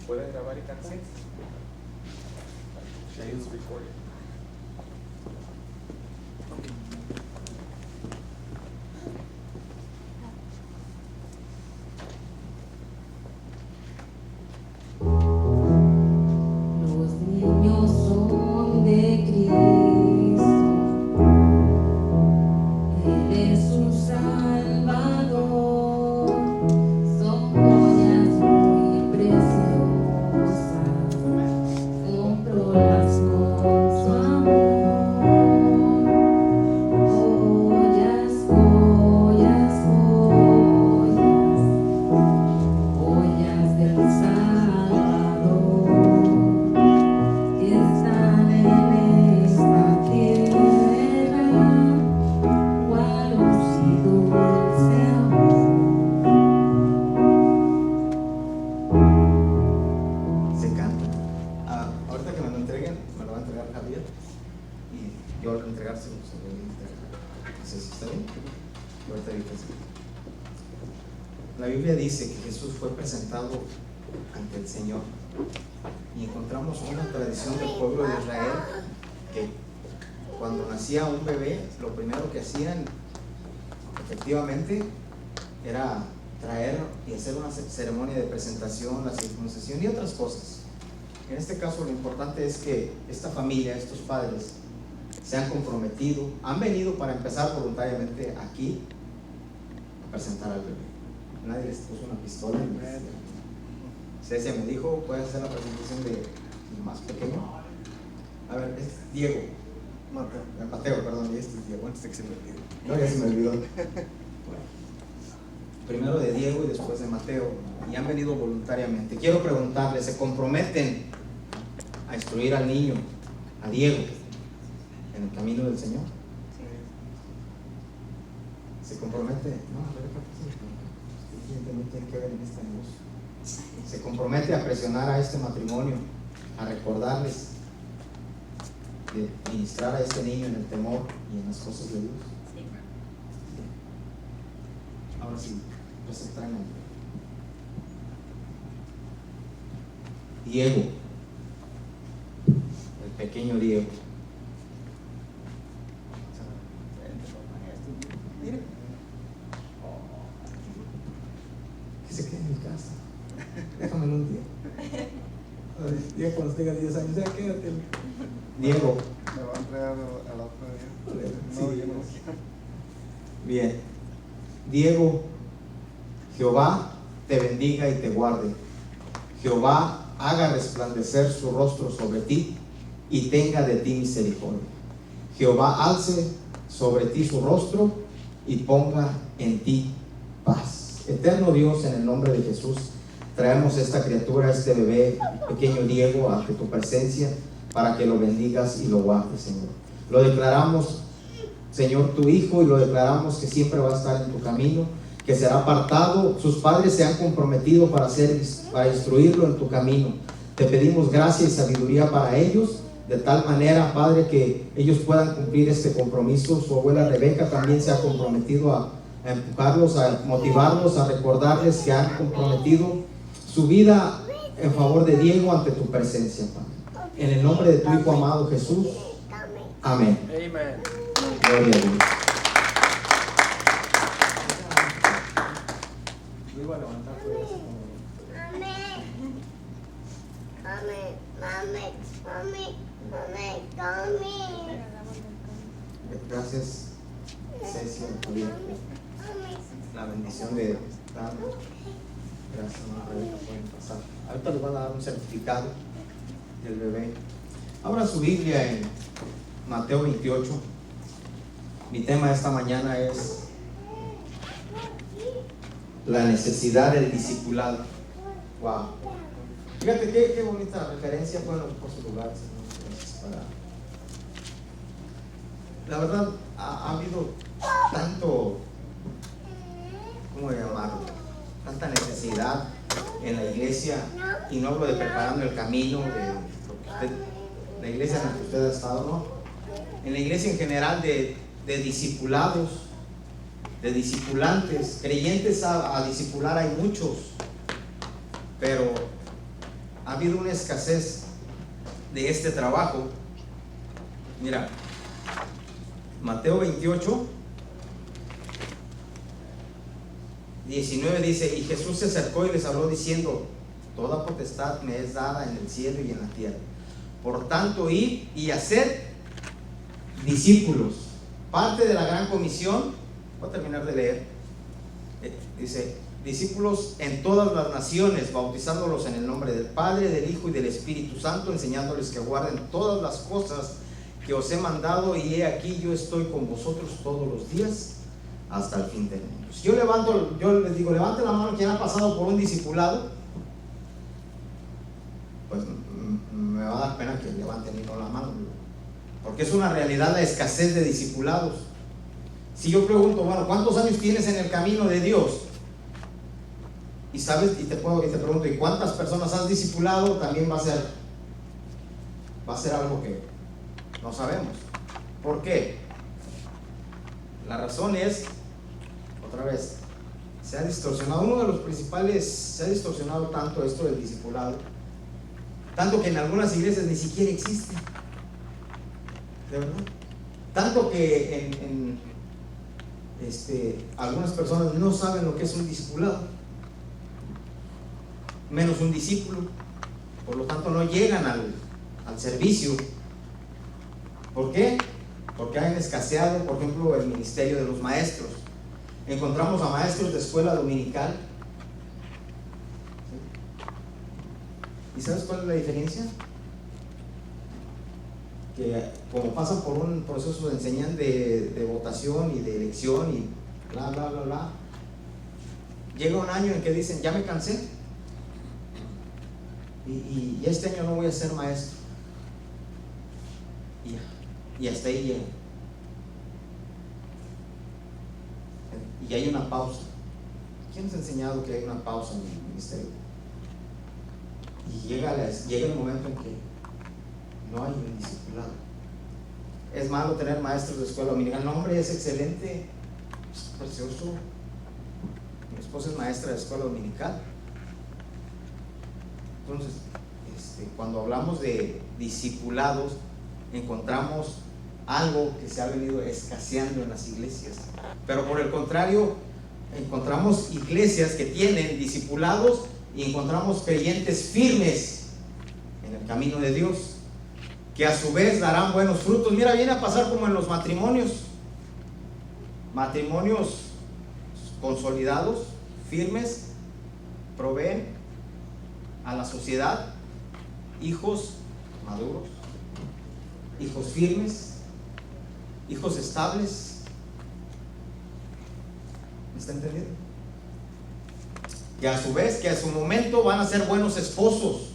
pueden grabar y cantar. She is recording. Los niños son de Cristo, Él es su Salvador, son joyas muy preciosas, cómprolas con su amor, joyas, joyas, joyas, joyas del Salvador, que están en esta tierra, cual luz y dulce amor. Se canta. Ahorita que me lo entreguen, me lo va a entregar Javier y yo al entregárselo se lo voy a entregar. No sé si está bien. Ahorita dice así. La Biblia dice que Jesús fue presentado ante el Señor y encontramos una tradición del pueblo de Israel que cuando nacía un bebé, lo primero que hacían efectivamente era traer y hacer una ceremonia de presentación, la circuncisión y otras cosas. En este caso lo importante es que esta familia, estos padres, se han comprometido, han venido para empezar voluntariamente aquí a presentar al bebé. Nadie les puso una pistola. Cecia me dijo, ¿puedes hacer la presentación de más pequeño? A ver, es Diego. Mateo, perdón, y este es Diego, antes de que se me olvide. No, ya se me olvidó. Bueno, primero de Diego y después de Mateo, y han venido voluntariamente. Quiero preguntarles, ¿se comprometen a instruir al niño, a Diego, en el camino del Señor? ¿Se compromete? No, a ver, evidentemente tiene que ver en este negocio. ¿Se compromete a presionar a este matrimonio, a recordarles de ministrar a este niño en el temor y en las cosas de Dios? Sí. Ahora sí, presentar el nombre. Diego, el pequeño Diego. Mire. Que se quede en mi casa. Déjamelo un día. Ya cuando tenga 10 años, ya quédate. Diego. Me va a entregar a la otra día. Sí. No, yo no lo quiero. Bien. Diego, Jehová te bendiga y te guarde. Jehová haga resplandecer su rostro sobre ti y tenga de ti misericordia. Jehová alce sobre ti su rostro y ponga en ti paz. Eterno Dios, en el nombre de Jesús, traemos esta criatura, este bebé, pequeño Diego, ante tu presencia para que lo bendigas y lo guardes, Señor. Lo declaramos, Señor, tu hijo, y lo declaramos que siempre va a estar en tu camino, que será apartado. Sus padres se han comprometido para instruirlo en tu camino. Te pedimos gracia y sabiduría para ellos, de tal manera, Padre, que ellos puedan cumplir este compromiso. Su abuela Rebeca también se ha comprometido a empujarlos, a motivarlos, a recordarles que han comprometido su vida en favor de Diego ante tu presencia, Padre. En el nombre de tu Hijo amado Jesús. Amén. Amen. Gloria a Dios. Lo iba a levantar, pero ya se acomodó. Gracias, Cecia, Javier, la bendición de dar. Gracias, mamá Rebeca, pueden pasar. Ahorita les van a dar un certificado del bebé. Abra su Biblia en Mateo 28. Mi tema esta mañana es la necesidad del discipulado. Wow. Fíjate qué bonita referencia. Bueno, por su lugar, Señor. Gracias para... La verdad, ha habido tanto, ¿cómo llamarlo? Tanta necesidad en la iglesia, y no hablo de preparando el camino de lo que la iglesia en la que usted ha estado, ¿no? En la iglesia en general de discipulados, de discipulantes, creyentes a discipular hay muchos, pero habido una escasez de este trabajo. Mira, Mateo 28, 19 dice: y Jesús se acercó y les habló diciendo: toda potestad me es dada en el cielo y en la tierra. Por tanto, id y haced discípulos. Parte de la gran comisión, voy a terminar de leer, dice: discípulos en todas las naciones, bautizándolos en el nombre del Padre, del Hijo y del Espíritu Santo, enseñándoles que guarden todas las cosas que os he mandado, y he aquí yo estoy con vosotros todos los días hasta el fin del mundo. Si yo les digo, levanten la mano quien ha pasado por un discipulado, pues me va a dar pena que levanten y no la mano, porque es una realidad la escasez de discipulados. Si yo pregunto, bueno, ¿cuántos años tienes en el camino de Dios? Y sabes, y te pregunto, ¿y cuántas personas has discipulado? También va a ser algo que no sabemos. ¿Por qué? La razón es, otra vez, se ha distorsionado. Uno de los principales, se ha distorsionado tanto esto del discipulado, tanto que en algunas iglesias ni siquiera existe. ¿De verdad? Tanto que algunas personas no saben lo que es un discipulado, menos un discípulo. Por lo tanto, no llegan al servicio. ¿Por qué? Porque han escaseado, por ejemplo, el ministerio de los maestros. Encontramos a maestros de escuela dominical. ¿Y sabes cuál es la diferencia? Que como pasan por un proceso de enseñanza, de votación y de elección y bla, bla, bla, bla, llega un año en que dicen: ya me cansé y este año no voy a ser maestro. Y hasta ahí llega. Y hay una pausa. ¿Quién nos ha enseñado que hay una pausa en el ministerio? Y llega el momento en que no hay un discipulado. Es malo tener maestros de escuela dominical. No, hombre, es excelente, es precioso. Mi esposa es maestra de escuela dominical. Entonces, cuando hablamos de discipulados, encontramos algo que se ha venido escaseando en las iglesias. Pero por el contrario, encontramos iglesias que tienen discipulados y encontramos creyentes firmes en el camino de Dios, que a su vez darán buenos frutos. Mira, viene a pasar como en los matrimonios consolidados, firmes, proveen a la sociedad hijos maduros, hijos firmes, hijos estables. ¿Me está entendiendo? Que a su vez, que a su momento van a ser buenos esposos.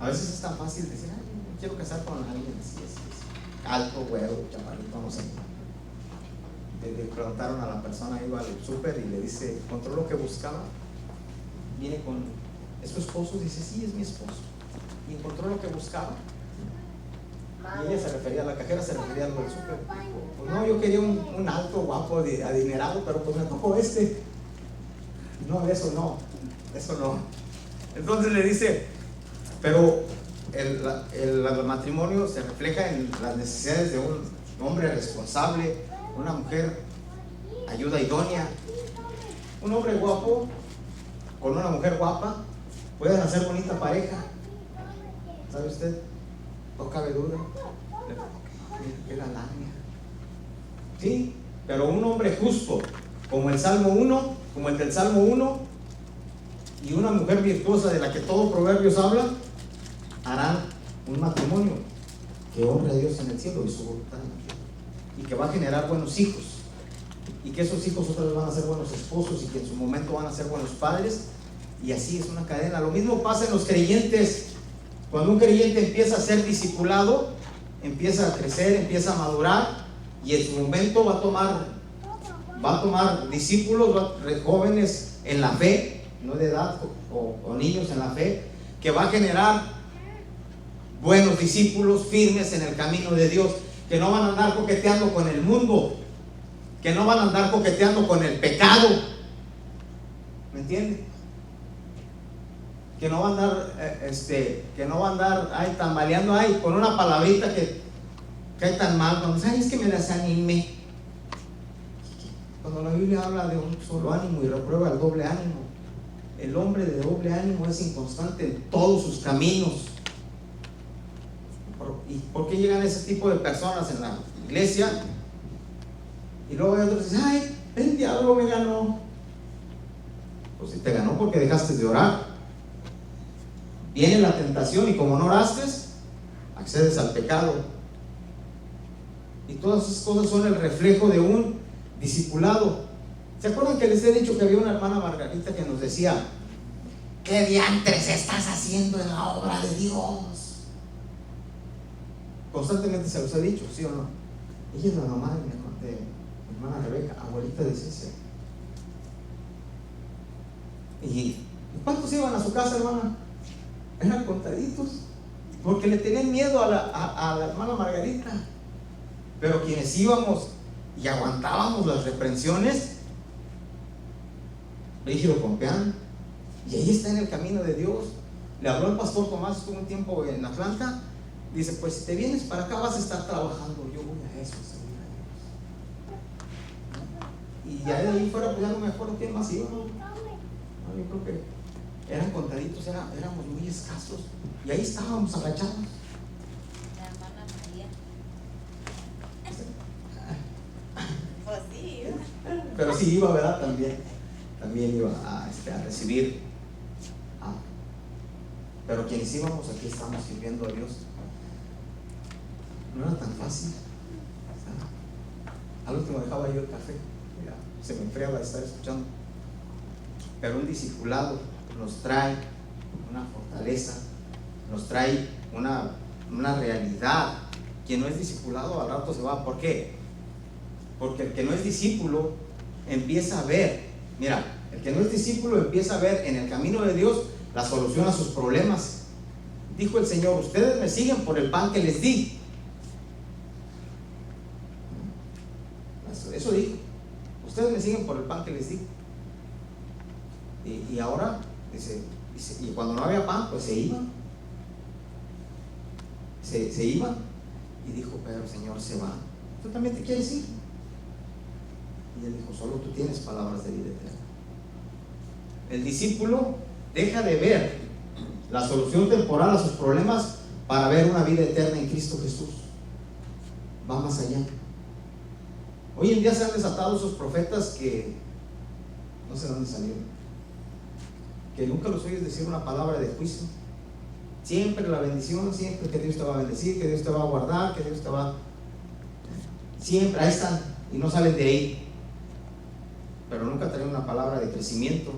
A veces es tan fácil decir: ay, me quiero casar con alguien así, alto, güero, chaparrito, no sé. Le preguntaron a la persona, iba al súper y le dice: ¿encontró lo que buscaba? Viene con, ¿es su esposo? Dice: sí, es mi esposo. ¿Y encontró lo que buscaba? Y ella se refería, a la cajera se refería a lo del súper. Pues no, yo quería un alto, guapo, adinerado, pero pues me tocó este. No, eso no. Entonces le dice, pero el matrimonio se refleja en las necesidades de un hombre responsable, una mujer ayuda idónea. Un hombre guapo con una mujer guapa pueden hacer bonita pareja. ¿Sabe usted? No cabe duda. Qué galania. Sí, pero un hombre justo, como el Salmo 1, como el del Salmo 1, y una mujer virtuosa de la que todo Proverbios habla, harán un matrimonio que honre a Dios en el cielo y su voluntad en la tierra, y que va a generar buenos hijos, y que esos hijos otra vez van a ser buenos esposos, y que en su momento van a ser buenos padres, y así es una cadena. Lo mismo pasa en los creyentes. Cuando un creyente empieza a ser discipulado, empieza a crecer, empieza a madurar, y en su momento va a tomar discípulos, jóvenes en la fe, no de edad, o niños en la fe, que va a generar buenos discípulos firmes en el camino de Dios, que no van a andar coqueteando con el mundo, que no van a andar coqueteando con el pecado. ¿Me entiende? que no va a andar, que no va a andar ahí tambaleando ahí con una palabrita que cae tan mal, cuando dice, ay, es que me desanimé. Cuando la Biblia habla de un solo ánimo y reprueba el doble ánimo, el hombre de doble ánimo es inconstante en todos sus caminos. ¿Y por qué llegan ese tipo de personas en la iglesia? Y luego hay otros que dicen, ay, el diablo me ganó. Pues si te ganó porque dejaste de orar. Viene la tentación y como no oraste, accedes al pecado. Y todas esas cosas son el reflejo de un discipulado. ¿Se acuerdan que les he dicho que había una hermana Margarita que nos decía, ¿qué diantres estás haciendo en la obra de Dios? Constantemente se los he dicho, ¿sí o no? Ella es la mamá de mi hermana Rebeca, abuelita de Cecilia. ¿Y cuántos iban a su casa, hermana? Eran contaditos, porque le tenían miedo a la hermana Margarita. Pero quienes íbamos y aguantábamos las reprensiones, Brígido Pompeán, y ahí está en el camino de Dios. Le habló el pastor Tomás, estuvo un tiempo en Atlanta. Dice, pues si te vienes para acá vas a estar trabajando. Yo voy a eso, servir a Dios. Y ya de ahí fuera, pues ya no me acuerdo quién más iba. No, yo creo que eran contaditos, éramos muy escasos. Y ahí estábamos agachados. La hermana María. Pues sí. Pero sí iba, ¿verdad? También iba a recibir. Pero quienes íbamos aquí estamos sirviendo a Dios. No era tan fácil. Al último dejaba yo el café. Mira, se me enfriaba de estar escuchando. Pero un discipulado nos trae una fortaleza, nos trae una realidad. Quien no es discipulado al rato se va. ¿Por qué? Porque el que no es discípulo empieza a ver. Mira, el que no es discípulo empieza a ver en el camino de Dios la solución a sus problemas. Dijo el Señor, ustedes me siguen por el pan que les di. Eso dijo, ustedes me siguen por el pan que les di. Y ahora dice, y cuando no había pan, pues se iban. Se iban. Y dijo, pero Señor, se va. ¿Tú también te quieres ir? Y él dijo, solo tú tienes palabras de vida eterna. El discípulo deja de ver la solución temporal a sus problemas para ver una vida eterna en Cristo Jesús. Va más allá. Hoy en día se han desatado esos profetas que no sé dónde salieron, que nunca los oyes decir una palabra de juicio. Siempre la bendición, siempre que Dios te va a bendecir, que Dios te va a guardar, que Dios te va... Siempre, ahí están, y no salen de ahí. Pero nunca traen una palabra de crecimiento.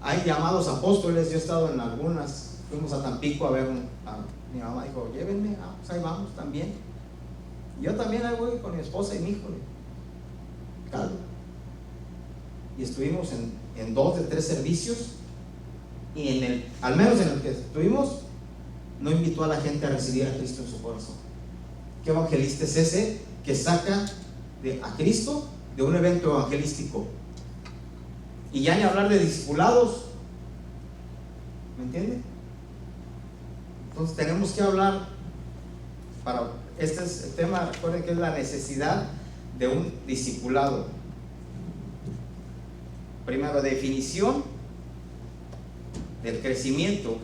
Hay llamados apóstoles, yo he estado en algunas. Fuimos a Tampico a ver mi mamá dijo, llévenme, pues ahí vamos también. Yo también ahí voy con mi esposa y mi hijo, Calvo. Y estuvimos en 2 de 3 servicios. Y al menos en el que estuvimos, no invitó a la gente a recibir a Cristo en su corazón. ¿Qué evangelista es ese que saca a Cristo de un evento evangelístico? Y ya ni hablar de discipulados, ¿me entiende? Entonces tenemos que hablar este es el tema. Recuerden que es la necesidad de un discipulado. Primero, definición del crecimiento.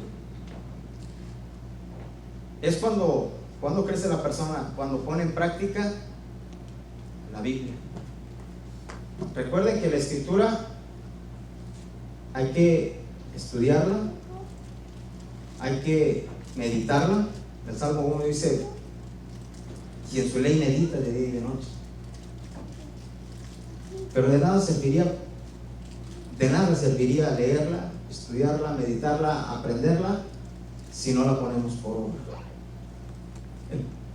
Es cuando crece la persona, cuando pone en práctica la Biblia. Recuerden que la escritura hay que estudiarla, hay que meditarla. El Salmo 1 dice, y en su ley medita de día y de noche. Pero de nada serviría leerla, estudiarla, meditarla, aprenderla, si no la ponemos por obra.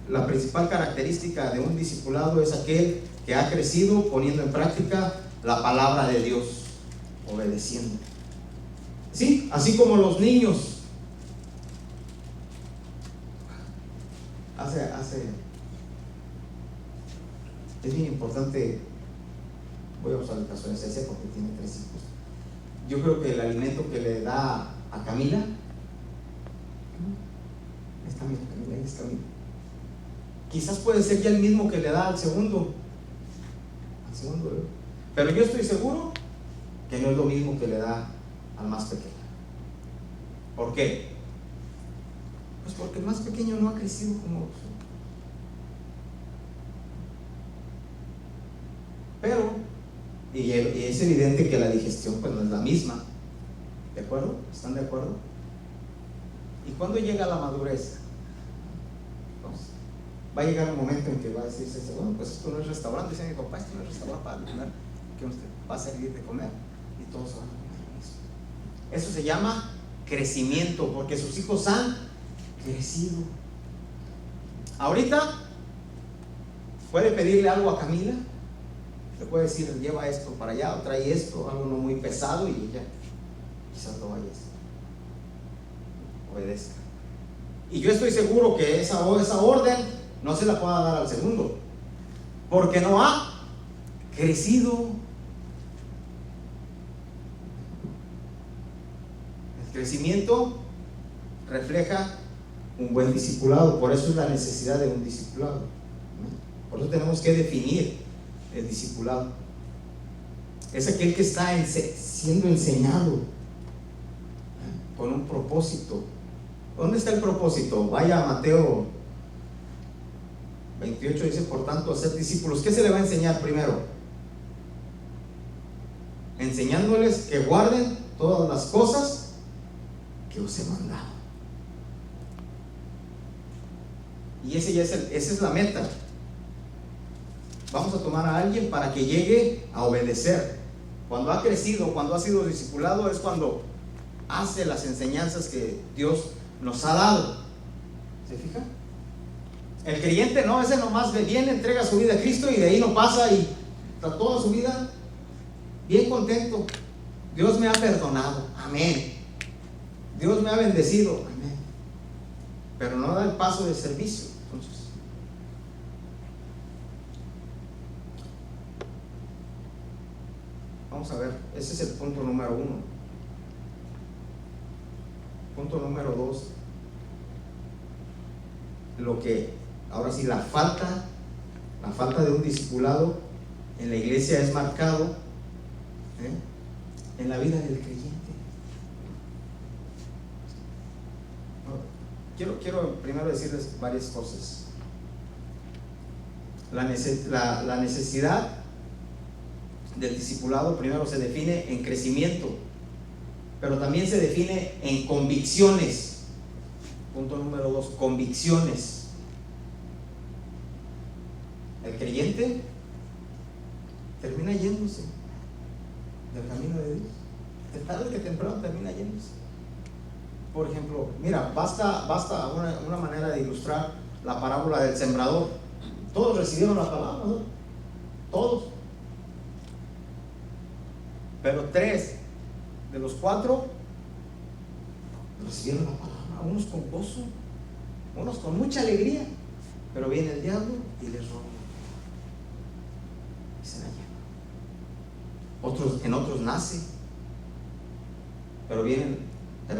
La principal característica de un discipulado es aquel que ha crecido poniendo en práctica la palabra de Dios, obedeciendo. Sí, así como los niños. Es bien importante. Voy a usar el caso de Cece porque tiene 3 hijos. yo creo que el alimento que le da a Camila, ahí está, mira, Camila, ahí está, mira. Quizás puede ser ya el mismo que le da al segundo, ¿verdad? Pero yo estoy seguro que no es lo mismo que le da al más pequeño. ¿Por qué? Pues porque el más pequeño no ha crecido como otros. Pero, y es evidente que la digestión pues no es la misma. ¿De acuerdo? ¿Están de acuerdo? ¿Y cuándo llega la madurez? Pues, va a llegar un momento en que va a decirse, bueno, pues esto no es restaurante, dice mi papá, esto no es restaurante para comer, que usted va a salir de comer y todos van a comer lo mismo. Eso se llama crecimiento, porque sus hijos han crecido. Ahorita puede pedirle algo a Camila, le puede decir, lleva esto para allá, o trae esto, algo no muy pesado, y ella quizás lo vaya a hacer, obedezca. Y yo estoy seguro que esa orden no se la pueda dar al segundo, porque no ha crecido. El crecimiento refleja un buen discipulado, por eso es la necesidad de un discipulado. Por eso tenemos que definir el discipulado. Es aquel que está siendo enseñado con un propósito. ¿Dónde está el propósito? Vaya a Mateo 28, dice, por tanto, hacer discípulos. ¿Qué se le va a enseñar primero? Enseñándoles que guarden todas las cosas que os he mandado. Y esa es la meta. Vamos a tomar a alguien para que llegue a obedecer. Cuando ha crecido, cuando ha sido discipulado, es cuando hace las enseñanzas que Dios nos ha dado. ¿Se fija? El creyente no, ese nomás viene, entrega su vida a Cristo y de ahí no pasa y está toda su vida bien contento. Dios me ha perdonado, amén. Dios me ha bendecido, amén. Pero no da el paso de servicio. Entonces, vamos a ver, ese es el punto número 1. Punto número 2, lo que ahora sí, la falta de un discipulado en la iglesia es marcado en la vida del creyente. Quiero primero decirles varias cosas. La necesidad del discipulado primero se define en crecimiento, pero también se define en convicciones. Punto número 2, convicciones. El creyente termina yéndose del camino de Dios. De tarde que temprano termina yéndose. Por ejemplo, mira, basta una manera de ilustrar la parábola del sembrador. Todos recibieron la palabra, ¿no? Todos. Pero 3 de los 4 recibieron la palabra, unos con gozo, unos con mucha alegría, pero viene el diablo y les roba y se la lleva. En otros nace, pero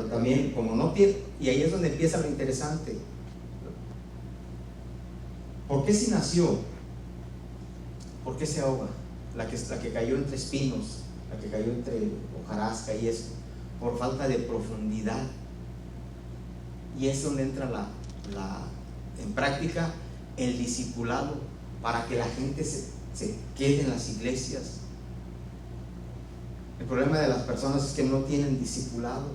también como no tiene, y ahí es donde empieza lo interesante. ¿Por qué si nació? ¿Por qué se ahoga? La que cayó entre espinos, la que cayó entre hojarasca y eso, por falta de profundidad. Y es donde entra en práctica el discipulado, para que la gente se quede en las iglesias. El problema de las personas es que no tienen discipulados,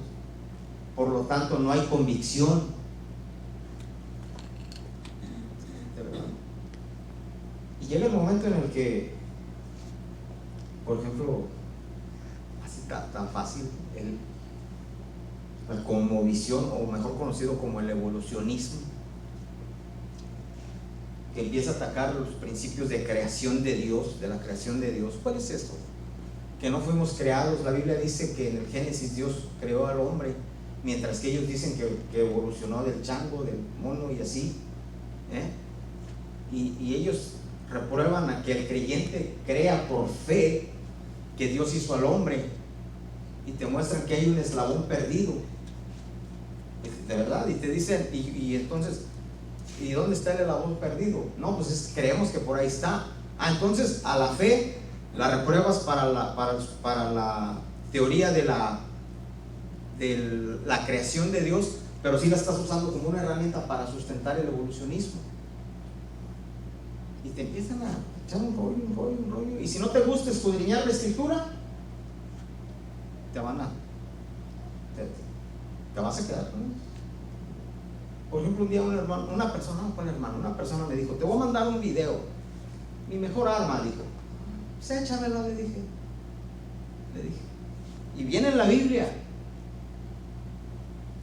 por lo tanto no hay convicción. De verdad. Y llega el momento en el que, por ejemplo, así tan fácil, la cosmovisión, o mejor conocido como el evolucionismo, que empieza a atacar los principios de creación de Dios, de la creación de Dios. ¿Cuál es esto? Que no fuimos creados. La Biblia dice que en el Génesis Dios creó al hombre, mientras que ellos dicen que evolucionó del chango, del mono y así, y ellos reprueban a que el creyente crea por fe que Dios hizo al hombre, y te muestran que hay un eslabón perdido, de verdad, y te dicen, y entonces, ¿y dónde está el eslabón perdido? No, pues creemos que por ahí está. Entonces a la fe la repruebas para la teoría de la creación de Dios, pero sí la estás usando como una herramienta para sustentar el evolucionismo. Y te empiezan a echar un rollo. Y si no te gusta escudriñar la escritura, te vas a quedar con ellos. Por ejemplo, un día una persona me dijo: te voy a mandar un video, mi mejor arma, dijo. Pues échamelo, le dije. Y viene en la Biblia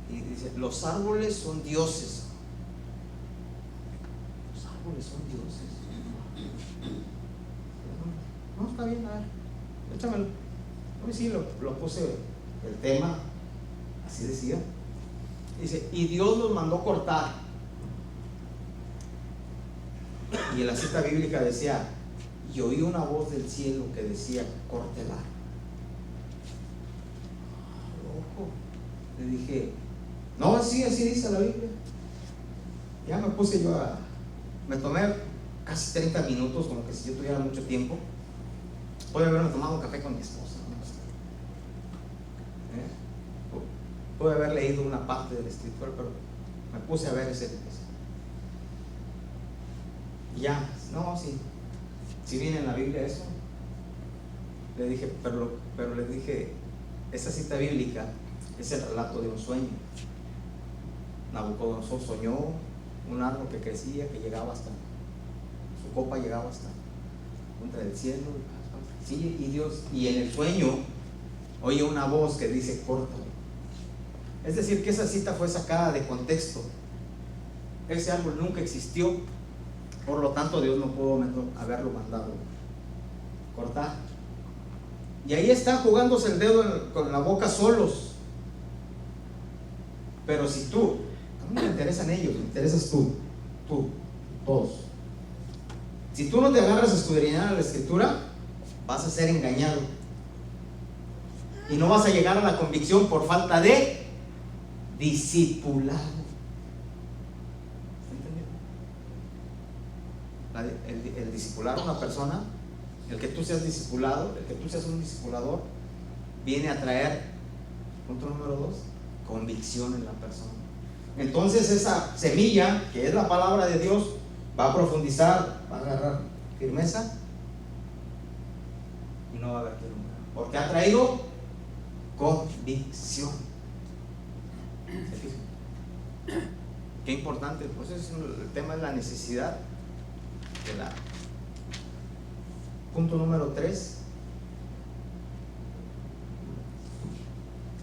y dice: los árboles son dioses. Los árboles son dioses. No, está bien, a ver, échamelo. Hoy sí lo puse el tema, así decía. Dice: y Dios los mandó cortar. Y en la cita bíblica decía: y oí una voz del cielo que decía: córtela. Loco. Le dije: no, así dice la Biblia. Ya me puse me tomé casi 30 minutos, como que si yo tuviera mucho tiempo. Pude haberme tomado un café con mi esposa, ¿no? Pude haber leído una parte del escritor, pero me puse a ver ese. Ya, no, sí. Si viene en la Biblia eso. Le dije, pero le dije, esa cita bíblica es el relato de un sueño. Nabucodonosor soñó un árbol que crecía, que llegaba hasta, su copa llegaba hasta punta del cielo. Sí, y Dios, y en el sueño oye una voz que dice: córtalo. Es decir, que esa cita fue sacada de contexto. Ese árbol nunca existió, por lo tanto Dios no pudo haberlo mandado cortar. Y ahí están jugándose el dedo con la boca solos. Pero si tú, a mí no me interesan ellos, me interesas tú, todos. Si tú no te agarras a escudriñar a la escritura, vas a ser engañado y no vas a llegar a la convicción por falta de discipulado. El discipular a una persona, el que tú seas discipulado, el que tú seas un discipulador, viene a traer, punto número 2, convicción en la persona. Entonces esa semilla, que es la palabra de Dios, va a profundizar, va a agarrar firmeza y no va a haber que nunca, porque ha traído convicción. ¿Se fijan? Qué importante. Pues el tema es la necesidad de la. Punto número 3.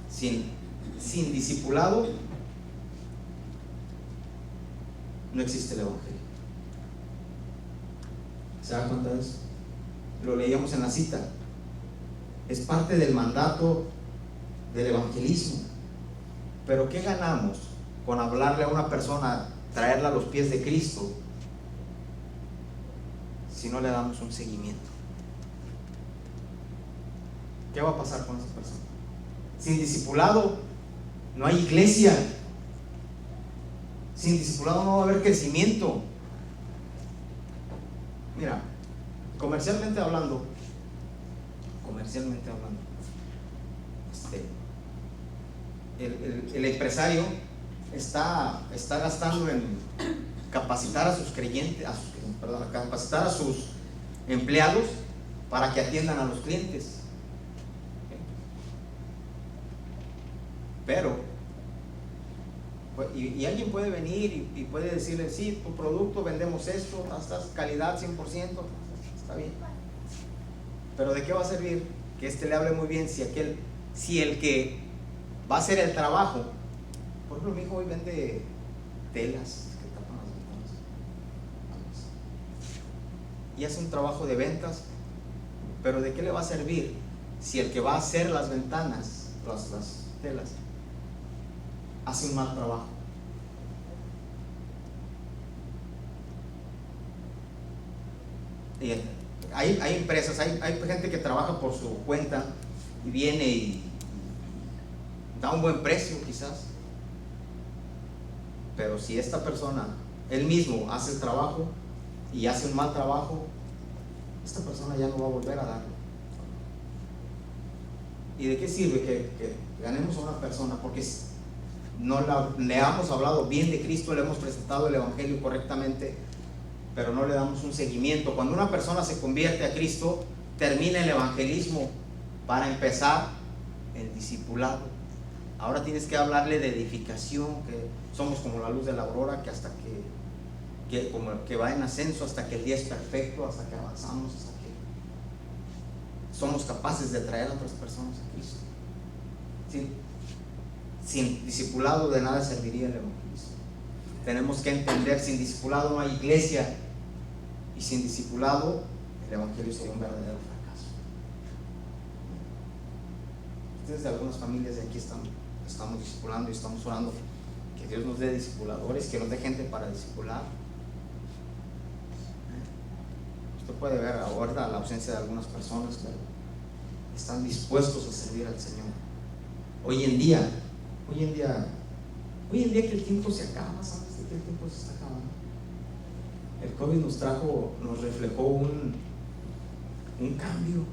Sin discipulado no existe el evangelio. ¿Se da cuenta de eso? Lo leíamos en la cita. Es parte del mandato del evangelismo. Pero ¿qué ganamos con hablarle a una persona, traerla a los pies de Cristo, si no le damos un seguimiento? ¿Qué va a pasar con esa persona? Sin discipulado no hay iglesia. Sin discipulado no va a haber crecimiento. Mira, comercialmente hablando, el empresario está gastando en capacitar a sus creyentes, capacitar a sus empleados para que atiendan a los clientes. Pero y alguien puede venir y puede decirle: sí, tu producto vendemos esto, hasta calidad 100%, está bien. Pero ¿de qué va a servir que le hable muy bien si el que va a hacer el trabajo, por ejemplo, mi hijo hoy vende telas que tapan las ventanas y hace un trabajo de ventas, pero ¿de qué le va a servir si el que va a hacer las ventanas, las telas, hace un mal trabajo? Hay empresas, hay gente que trabaja por su cuenta y viene y da un buen precio quizás, pero si esta persona, él mismo hace el trabajo y hace un mal trabajo, esta persona ya no va a volver a darlo. ¿Y de qué sirve que ganemos a una persona? Porque no le hemos hablado bien de Cristo, le hemos presentado el Evangelio correctamente, pero no le damos un seguimiento. Cuando una persona se convierte a Cristo, termina el evangelismo para empezar el discipulado. Ahora tienes que hablarle de edificación, que somos como la luz de la aurora, que hasta como que va en ascenso hasta que el día es perfecto, hasta que avanzamos, hasta que somos capaces de traer a otras personas a Cristo. Sin discipulado de nada serviría el evangelismo. Tenemos que entender, sin discipulado no hay iglesia, y sin discipulado el evangelio sería un verdadero fracaso. Ustedes de algunas familias de aquí estamos discipulando y estamos orando que Dios nos dé discipuladores, que nos dé gente para discipular. Usted puede ver ahora la ausencia de algunas personas, pero están dispuestos a servir al Señor. Hoy en día que el tiempo se acaba, ¿sabes? De que el tiempo se está acabando. El COVID nos reflejó un cambio.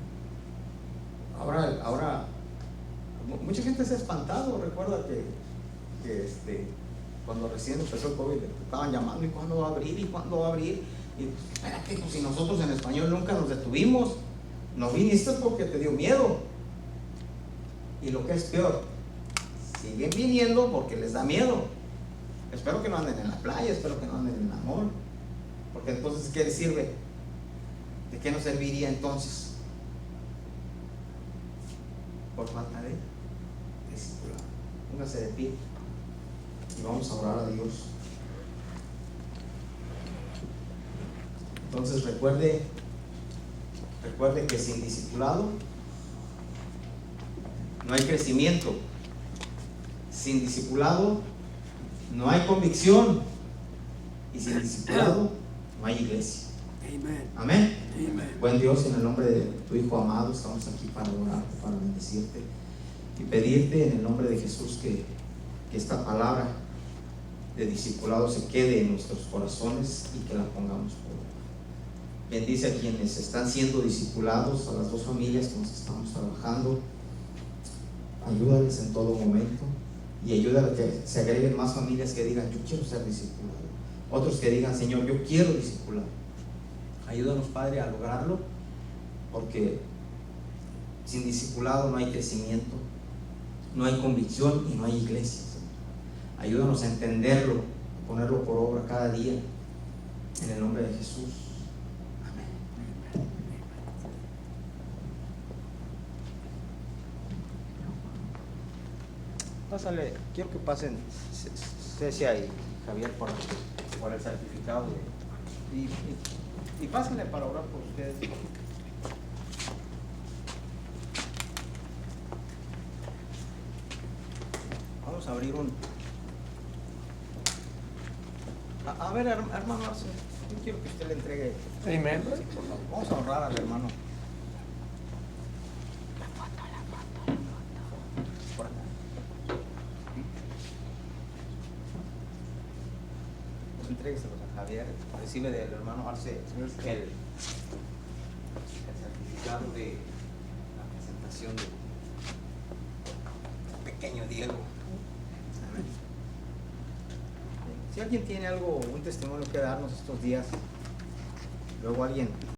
Ahora mucha gente se ha espantado. Recuerda que cuando recién empezó el COVID estaban llamando, ¿y cuándo va a abrir? ¿Y cuándo va a abrir? Y espérate, pues si nosotros en español nunca nos detuvimos, no viniste porque te dio miedo. Y lo que es peor, siguen viniendo porque les da miedo. Espero que no anden en la playa, espero que no anden en el amor, porque entonces ¿qué les sirve? ¿De qué nos serviría entonces? Por falta de discipulado. Póngase de pie y vamos a orar a Dios. Entonces recuerde que sin discipulado no hay crecimiento. Sin discipulado no hay convicción, y sin discipulado no hay iglesia. Amén. Buen Dios, en el nombre de tu Hijo amado, estamos aquí para orarte, para bendecirte y pedirte en el nombre de Jesús que esta palabra de discipulado se quede en nuestros corazones y que la pongamos por obra. Bendice a quienes están siendo discipulados, a las dos familias con las que estamos trabajando. Ayúdales en todo momento y ayuda a que se agreguen más familias que digan: yo quiero ser discipulado. Otros que digan: Señor, yo quiero discipular. Ayúdanos, Padre, a lograrlo, porque sin discipulado no hay crecimiento, no hay convicción y no hay iglesia. Ayúdanos a entenderlo, a ponerlo por obra cada día, en el nombre de Jesús. Amén. Pásale, quiero que pasen Cecia y Javier por el certificado y pásenle para orar por ustedes. Vamos a abrir a ver, hermano Arce, yo quiero que usted le entregue. Amén. Sí, por favor. Vamos a honrar al hermano. Por acá. Entrégueselos a Javier. Recibe del hermano Arce el certificado de la presentación del pequeño Diego. Amén. Si alguien tiene un testimonio que darnos estos días, luego alguien